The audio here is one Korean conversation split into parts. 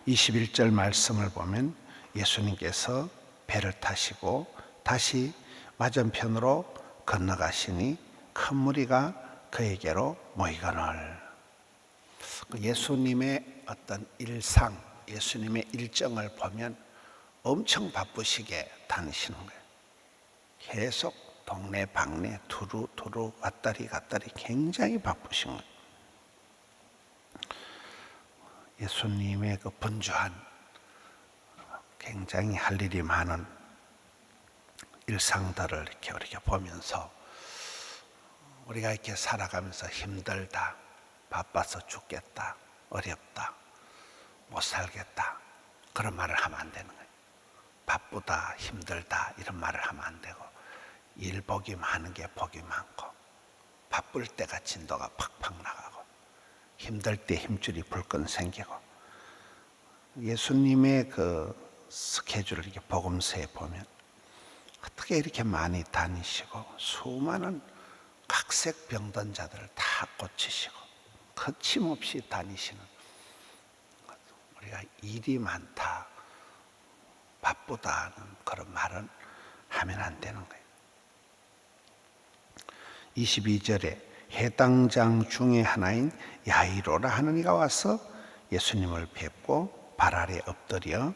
21절 말씀을 보면 예수님께서 배를 타시고 다시 맞은편으로 건너가시니 큰 무리가 그에게로 모이거늘. 예수님의 어떤 일상, 예수님의 일정을 보면 엄청 바쁘시게 다니시는 거예요. 계속 동네 방네 두루 왔다리 갔다리 굉장히 바쁘신 거예요. 예수님의 그 분주한 굉장히 할 일이 많은 일상들을 이렇게 우리가 보면서 우리가 이렇게 살아가면서 힘들다, 바빠서 죽겠다, 어렵다, 못 살겠다 그런 말을 하면 안 되는 거예요. 바쁘다, 힘들다 이런 말을 하면 안 되고 일 복이 많은 게 복이 많고 바쁠 때가 진도가 팍팍 나가고 힘들 때 힘줄이 불끈 생기고 예수님의 그 스케줄을 이렇게 복음서에 보면 어떻게 이렇게 많이 다니시고 수많은 각색 병든 자들을 다 고치시고 거침없이 다니시는 우리가 일이 많다 바쁘다는 그런 말은 하면 안 되는 거예요. 22절에 해당장 중에 하나인 야이로라 하는 이가 와서 예수님을 뵙고 발 아래 엎드려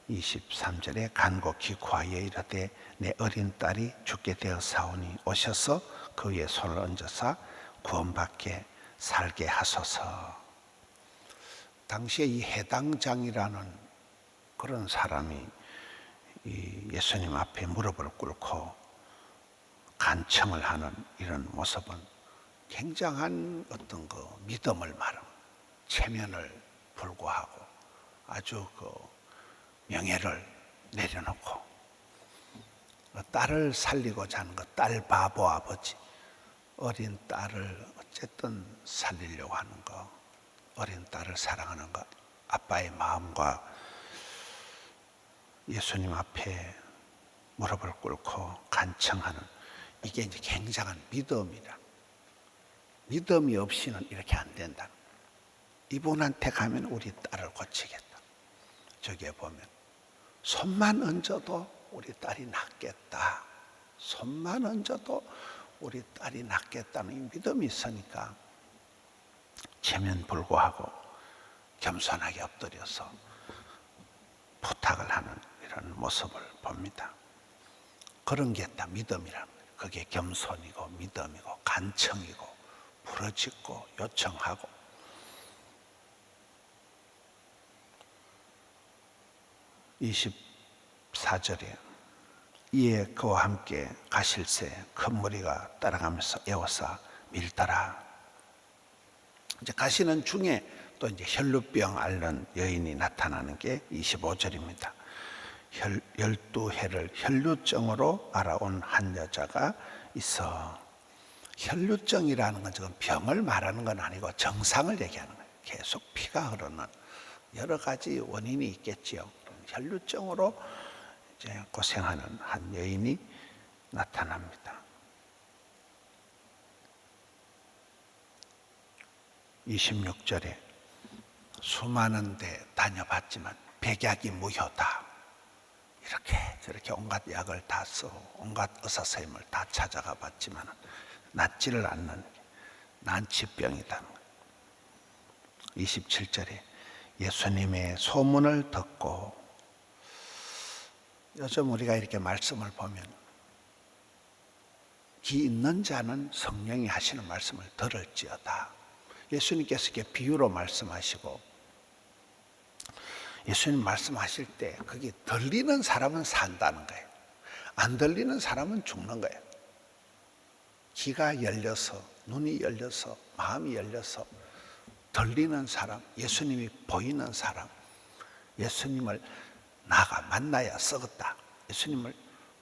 23절에 간곡히 구하여 이르되 내 어린 딸이 죽게 되었사오니 오셔서 그 위에 손을 얹어서 구원받게 살게 하소서. 당시에 이 해당장이라는 그런 사람이 이 예수님 앞에 무릎을 꿇고 간청을 하는 이런 모습은 굉장한 어떤 그 믿음을 말하는 체면을 불구하고 아주 그 명예를 내려놓고 딸을 살리고자 하는 것, 딸 바보 아버지, 어린 딸을 어쨌든 살리려고 하는 거, 어린 딸을 사랑하는 것, 아빠의 마음과 예수님 앞에 무릎을 꿇고 간청하는 이게 이제 굉장한 믿음이라. 믿음이 없이는 이렇게 안 된다. 이분한테 가면 우리 딸을 고치겠다. 저기에 보면 손만 얹어도 우리 딸이 낫겠다. 손만 얹어도 우리 딸이 낫겠다는 이 믿음이 있으니까 체면 불구하고 겸손하게 엎드려서 부탁을 하는 이런 모습을 봅니다. 그런 게 다 믿음이라는 거예요. 그게 겸손이고 믿음이고 간청이고 부르짖고 요청하고. (24절에) 이에 그와 함께 가실새 큰 무리가 따라가면서 에워싸 밀더라. 이제 가시는 중에 또 이제 혈루병 앓는 여인이 나타나는 게 25절입니다. 12해를 혈루증으로 알아온 한 여자가 있어. 혈루증이라는 건 지금 병을 말하는 건 아니고 정상을 얘기하는 거예요. 계속 피가 흐르는 여러 가지 원인이 있겠지요. 혈루증으로 이제 고생하는 한 여인이 나타납니다. 26절에 수많은 데 다녀봤지만 백약이 무효다. 이렇게 저렇게 온갖 약을 다 쓰고 온갖 의사 선생님을 다 찾아가 봤지만 낫지를 않는 난치병이다. 27절에 예수님의 소문을 듣고, 요즘 우리가 이렇게 말씀을 보면 기 있는 자는 성령이 하시는 말씀을 들을지어다. 예수님께서 이렇게 비유로 말씀하시고 예수님 말씀하실 때 그게 들리는 사람은 산다는 거예요. 안 들리는 사람은 죽는 거예요. 귀가 열려서 눈이 열려서 마음이 열려서 들리는 사람, 예수님이 보이는 사람, 예수님을 나가 만나야 썩었다. 예수님을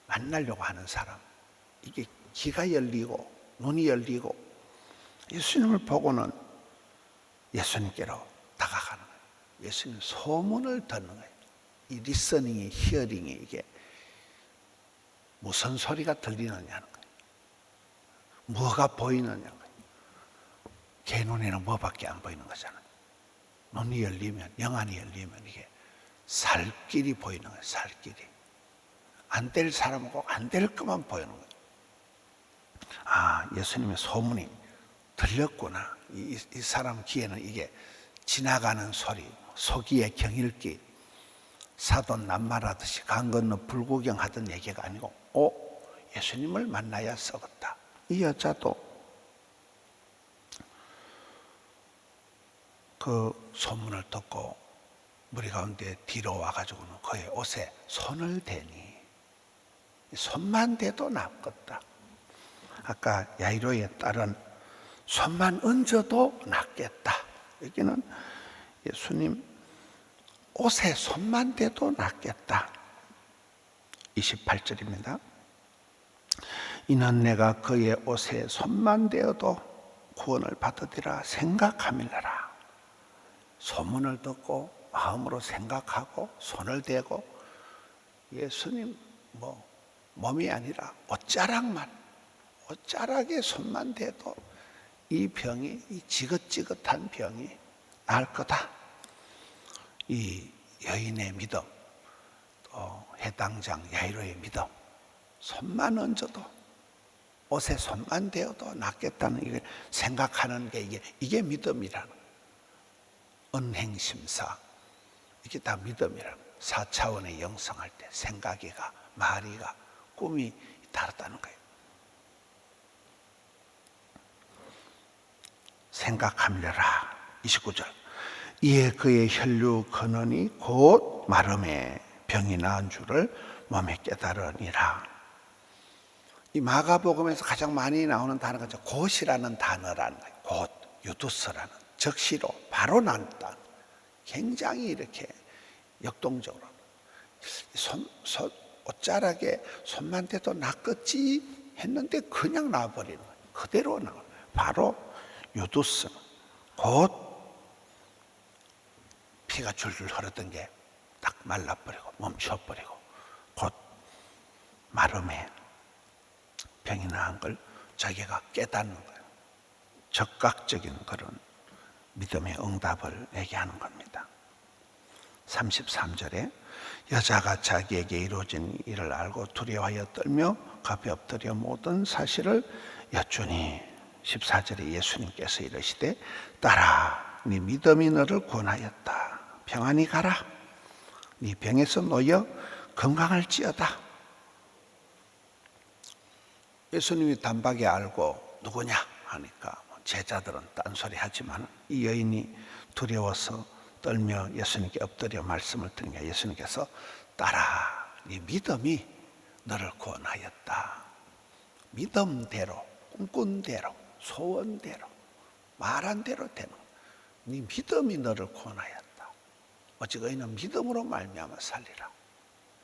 만나려고 하는 사람, 이게 귀가 열리고 눈이 열리고 예수님을 보고는 예수님께로 다가가는 거예요. 예수님 소문을 듣는 거예요. 이 리서닝이, 히어링이 이게 무슨 소리가 들리느냐는 거예요. 뭐가 보이느냐는 거예요. 개 눈에는 뭐밖에 안 보이는 거잖아요. 눈이 열리면, 영안이 열리면 이게 살 길이 보이는 거예요. 살 길이. 안 될 사람은 꼭 안 될 것만 보이는 거예요. 아, 예수님의 소문이 들렸구나. 이 사람 귀에는 이게 지나가는 소리, 소기의 경일기, 사돈 낱말하듯이 강 건너 불구경하던 얘기가 아니고 예수님을 만나야 썩었다. 이 여자도 그 소문을 듣고 무리 가운데 뒤로 와가지고는 그의 옷에 손을 대니 손만 대도 낫겠다. 아까 야이로의 딸은 손만 얹어도 낫겠다. 여기는 예수님 옷에 손만 대도 낫겠다. 28절입니다. 이는 내가 그의 옷에 손만 대어도 구원을 받으리라 생각함이라. 소문을 듣고 마음으로 생각하고 손을 대고 예수님 몸이 아니라 옷자락에 손만 대도 이 병이, 이 지긋지긋한 병이 나을 거다. 이 여인의 믿음, 또 해당장 야이로의 믿음, 손만 얹어도 옷에 손만 대어도 낫겠다는 이걸 생각하는 게 이게 믿음이라는 거예요. 은행심사, 이게 다 믿음이라는 거예요. 4차원의 영성할 때 생각이가, 말이가, 꿈이 다르다는 거예요. 생각하려라. 29절. 이에 그의 혈류 근원이 곧 마름에 병이 나은 줄을 몸에 깨달으니라. 이 마가복음에서 가장 많이 나오는 단어가 곧이라는 단어라는 거예요. 곧, 유두스라는, 즉시로, 바로 난다. 굉장히 이렇게 역동적으로. 옷자락에 손만 대도 낫겠지 했는데 그냥 나와버리는 거예요. 그대로 나와요. 바로 유두스, 곧 피가 줄줄 흐르던 게 딱 말라버리고 멈춰버리고 곧 마름에 병이 나은 걸 자기가 깨닫는 거예요. 적극적인 그런 믿음의 응답을 얘기하는 겁니다. 33절에 여자가 자기에게 이루어진 일을 알고 두려워하여 떨며 값에 엎드려 모든 사실을 여쭈니 14절에 예수님께서 이르시되 딸아 네 믿음이 너를 구원하였다. 평안히 가라. 네 병에서 놓여 건강할지어다. 예수님이 단박에 알고 누구냐 하니까 제자들은 딴소리 하지만 이 여인이 두려워서 떨며 예수님께 엎드려 말씀을 드리니까 예수님께서 딸아 네 믿음이 너를 구원하였다. 믿음대로 꿈꾼 대로 소원대로 말한 대로 되는 네 믿음이 너를 구원하였다. 어찌 너희는 믿음으로 말미암아 살리라.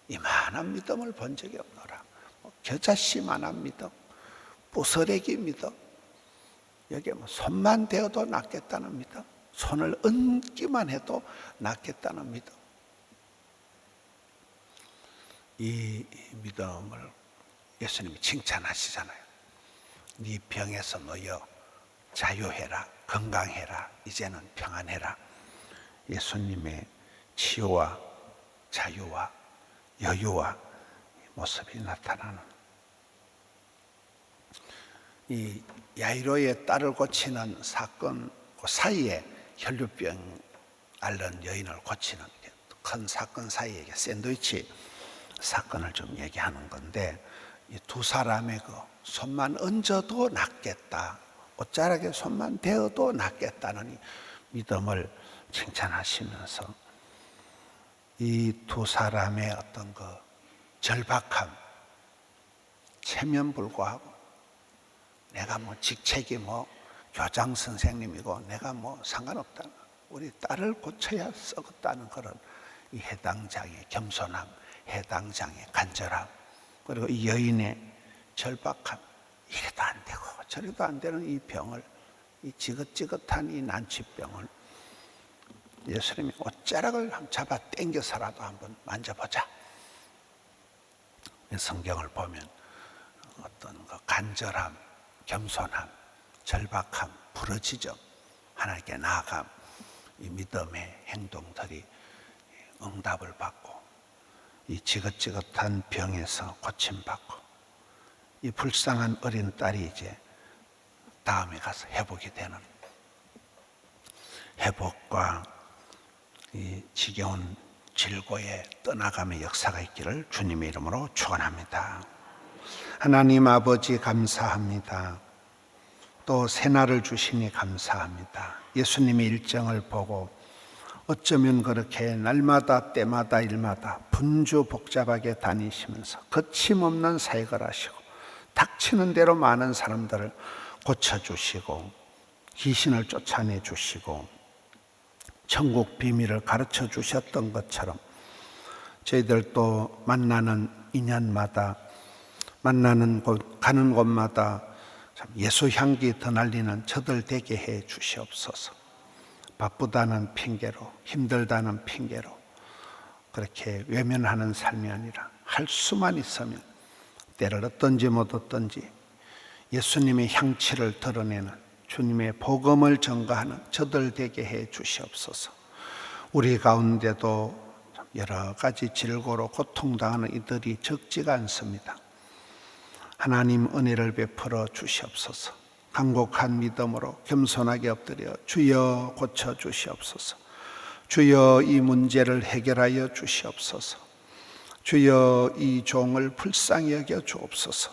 이만한 믿음을 본 적이 없노라. 겨자씨만한 믿음, 부스레기 믿음, 여기에 손만 대어도 낫겠다는 믿음, 손을 얹기만 해도 낫겠다는 믿음. 이 믿음을 예수님이 칭찬하시잖아요. 네 병에서 놓여 자유해라, 건강해라, 이제는 평안해라. 예수님의 치유와 자유와 여유와 모습이 나타나는 이 야이로의 딸을 고치는 사건 그 사이에 혈류병 앓는 여인을 고치는 큰 사건 사이에 샌드위치 사건을 좀 얘기하는 건데 이 두 사람의 그 손만 얹어도 낫겠다. 옷자락에 손만 대어도 낫겠다는 이 믿음을 칭찬하시면서 이 두 사람의 어떤 그 절박함, 체면불구하고 내가 직책이 교장 선생님이고 내가 상관없다. 우리 딸을 고쳐야 썩었다는 그런 이 해당장의 겸손함, 해당장의 간절함, 그리고 이 여인의 절박함, 이래도 안 되고 저래도 안 되는 이 병을, 이 지긋지긋한 이 난치병을 예수님이 옷자락을 잡아 당겨서라도 한번 만져보자. 성경을 보면 어떤 그 간절함, 겸손함, 절박함, 부르짖음, 하나님께 나아감, 이 믿음의 행동들이 응답을 받고 이 지긋지긋한 병에서 고침받고 이 불쌍한 어린 딸이 이제 다음에 가서 회복이 되는 회복과 이 지겨운 질고에 떠나감의 역사가 있기를 주님의 이름으로 축원합니다. 하나님 아버지 감사합니다. 또 새날을 주시니 감사합니다. 예수님의 일정을 보고 어쩌면 그렇게 날마다 때마다 일마다 분주복잡하게 다니시면서 거침없는 사역을 하시고 닥치는 대로 많은 사람들을 고쳐주시고 귀신을 쫓아내주시고 천국 비밀을 가르쳐 주셨던 것처럼 저희들도 만나는 인연마다 만나는 곳 가는 곳마다 예수 향기 더 날리는 저들 되게 해 주시옵소서. 바쁘다는 핑계로 힘들다는 핑계로 그렇게 외면하는 삶이 아니라 할 수만 있으면 때를 얻든지 못 얻든지 예수님의 향취를 드러내는 주님의 복음을 전가하는 저들 되게 해 주시옵소서. 우리 가운데도 여러 가지 질고로 고통당하는 이들이 적지가 않습니다. 하나님 은혜를 베풀어 주시옵소서. 간곡한 믿음으로 겸손하게 엎드려 주여 고쳐 주시옵소서. 주여 이 문제를 해결하여 주시옵소서. 주여 이 종을 불쌍히 여겨 주옵소서.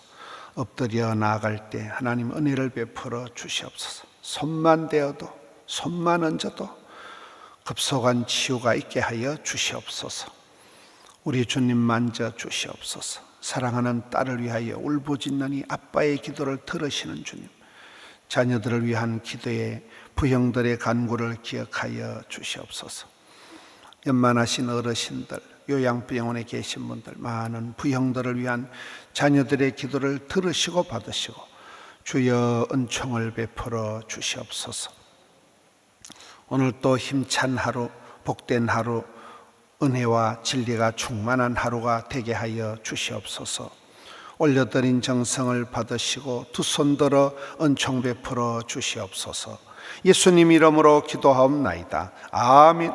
엎드려 나아갈 때 하나님 은혜를 베풀어 주시옵소서. 손만 대어도 손만 얹어도 급속한 치유가 있게 하여 주시옵소서. 우리 주님 만져 주시옵소서. 사랑하는 딸을 위하여 울부짖는 이 아빠의 기도를 들으시는 주님, 자녀들을 위한 기도에 부형들의 간구를 기억하여 주시옵소서. 연만하신 어르신들, 요양병원에 계신 분들, 많은 부형들을 위한 자녀들의 기도를 들으시고 받으시고 주여 은총을 베풀어 주시옵소서. 오늘 또 힘찬 하루, 복된 하루, 은혜와 진리가 충만한 하루가 되게 하여 주시옵소서. 올려드린 정성을 받으시고 두 손 들어 은총 베풀어 주시옵소서. 예수님 이름으로 기도하옵나이다. 아멘.